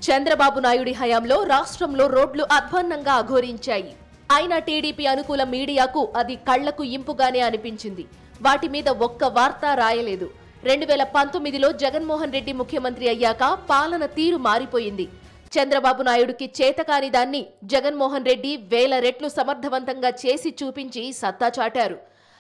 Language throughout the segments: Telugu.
చంద్రబాబు నాయుడి హయాంలో రాష్ట్రంలో రోడ్లు అధ్వాన్నంగా అఘోరించాయి. అయినా టీడీపీ అనుకూల మీడియాకు అది కళ్లకు ఇంపుగానే అనిపించింది. వాటి మీద ఒక్క వార్త రాయలేదు. 2019లో జగన్మోహన్ రెడ్డి ముఖ్యమంత్రి అయ్యాక పాలన తీరు మారిపోయింది. చంద్రబాబు నాయుడుకి చేతకాని దాన్ని జగన్మోహన్ రెడ్డి వేల రెట్లు సమర్థవంతంగా చేసి చూపించి సత్తా చాటారు.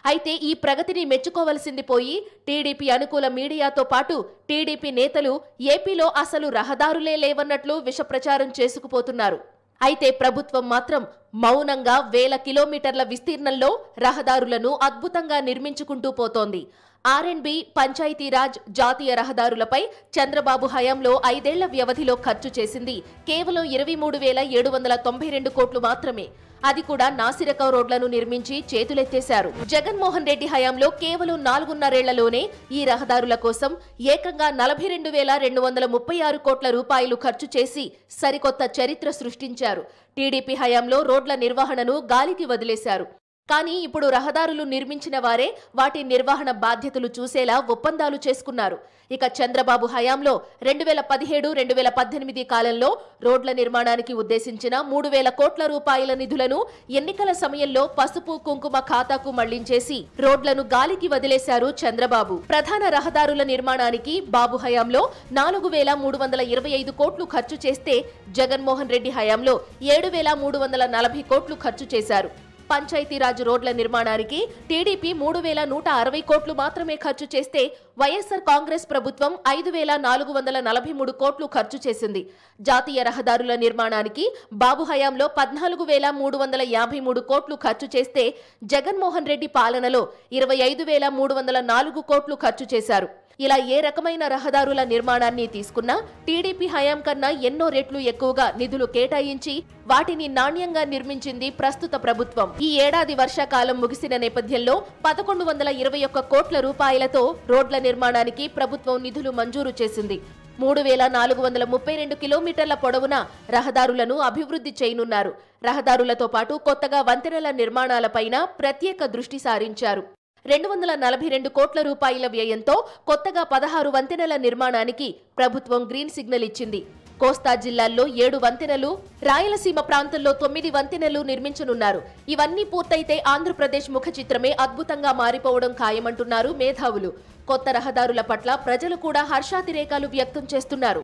అయితే ఈ ప్రగతిని మెచ్చుకోవలసింది పోయి టీడీపీ అనుకూల మీడియాతో పాటు టీడీపీ నేతలు ఏపీలో అసలు రహదారులే లేవన్నట్లు విషప్రచారం చేసుకుపోతున్నారు. అయితే ప్రభుత్వం మాత్రం మౌనంగా వేల కిలోమీటర్ల విస్తీర్ణంలో రహదారులను అద్భుతంగా నిర్మించుకుంటూ పోతోంది. ఆర్ఎండ్బి, పంచాయతీరాజ్, జాతీయ రహదారులపై చంద్రబాబు హయాంలో 5 ఏళ్ల వ్యవధిలో ఖర్చు చేసింది కేవలం 23,792 కోట్లు మాత్రమే. అది కూడా నాసిరకం రోడ్లను నిర్మించి చేతులెత్తేశారు. జగన్మోహన్ రెడ్డి హయాంలో కేవలం 4.5 ఏళ్లలోనే ఈ రహదారుల కోసం ఏకంగా 42,236 కోట్ల రూపాయలు ఖర్చు చేసి సరికొత్త చరిత్ర సృష్టించారు. టీడీపీ హయాంలో రోడ్ల నిర్వహణను గాలికి వదిలేశారు. కానీ ఇప్పుడు రహదారులు నిర్మించిన వారే వాటి నిర్వహణ బాధ్యతలు చూసేలా ఒప్పందాలు చేసుకున్నారు. ఇక చంద్రబాబు హయాంలో 2017-2018 కాలంలో రోడ్ల నిర్మాణానికి ఉద్దేశించిన 3,000 కోట్ల రూపాయల నిధులను ఎన్నికల సమయంలో పసుపు కుంకుమ ఖాతాకు మళ్లించేసి రోడ్లను గాలికి వదిలేశారు చంద్రబాబు. ప్రధాన రహదారుల నిర్మాణానికి బాబు హయాంలో 4,325 కోట్లు ఖర్చు చేస్తే జగన్మోహన్ రెడ్డి హయాంలో 7,340 కోట్లు ఖర్చు చేశారు. పంచాయతీరాజ్ రోడ్ల నిర్మాణానికి టీడీపీ 3,160 కోట్లు మాత్రమే ఖర్చు చేస్తే వైఎస్ఆర్ కాంగ్రెస్ ప్రభుత్వం 5,443 కోట్లు ఖర్చు చేసింది. జాతీయ రహదారుల నిర్మాణానికి బాబు హయాంలో 14,353 కోట్లు ఖర్చు చేస్తే జగన్మోహన్ రెడ్డి పాలనలో 25,304 కోట్లు ఖర్చు చేశారు. ఇలా ఏ రకమైన రహదారుల నిర్మాణాన్ని తీసుకున్నా టీడీపీ హయాం కన్నా ఎన్నో రెట్లు ఎక్కువగా నిధులు కేటాయించి వాటిని నాణ్యంగా నిర్మించింది ప్రస్తుత ప్రభుత్వం. ఈ ఏడాది వర్షాకాలం ముగిసిన నేపథ్యంలో 1,121 కోట్ల రూపాయలతో రోడ్ల నిర్మాణానికి ప్రభుత్వం నిధులు మంజూరు చేసింది. 3,432 కిలోమీటర్ల పొడవున రహదారులను అభివృద్ధి చేయనున్నారు. రహదారులతో పాటు కొత్తగా వంతెనల నిర్మాణాలపైన ప్రత్యేక దృష్టి సారించారు. 242 కోట్ల రూపాయల వ్యయంతో కొత్తగా 16 వంతెనల నిర్మాణానికి ప్రభుత్వం గ్రీన్ సిగ్నల్ ఇచ్చింది. కోస్తా జిల్లాల్లో 7 వంతెనలు, రాయలసీమ ప్రాంతంలో 9 వంతెనలు నిర్మించనున్నారు. ఇవన్నీ పూర్తయితే ఆంధ్రప్రదేశ్ ముఖ చిత్రమే అద్భుతంగా మారిపోవడం ఖాయమంటున్నారు మేధావులు. కొత్త రహదారుల పట్ల ప్రజలు కూడా హర్షాతిరేకాలు వ్యక్తం చేస్తున్నారు.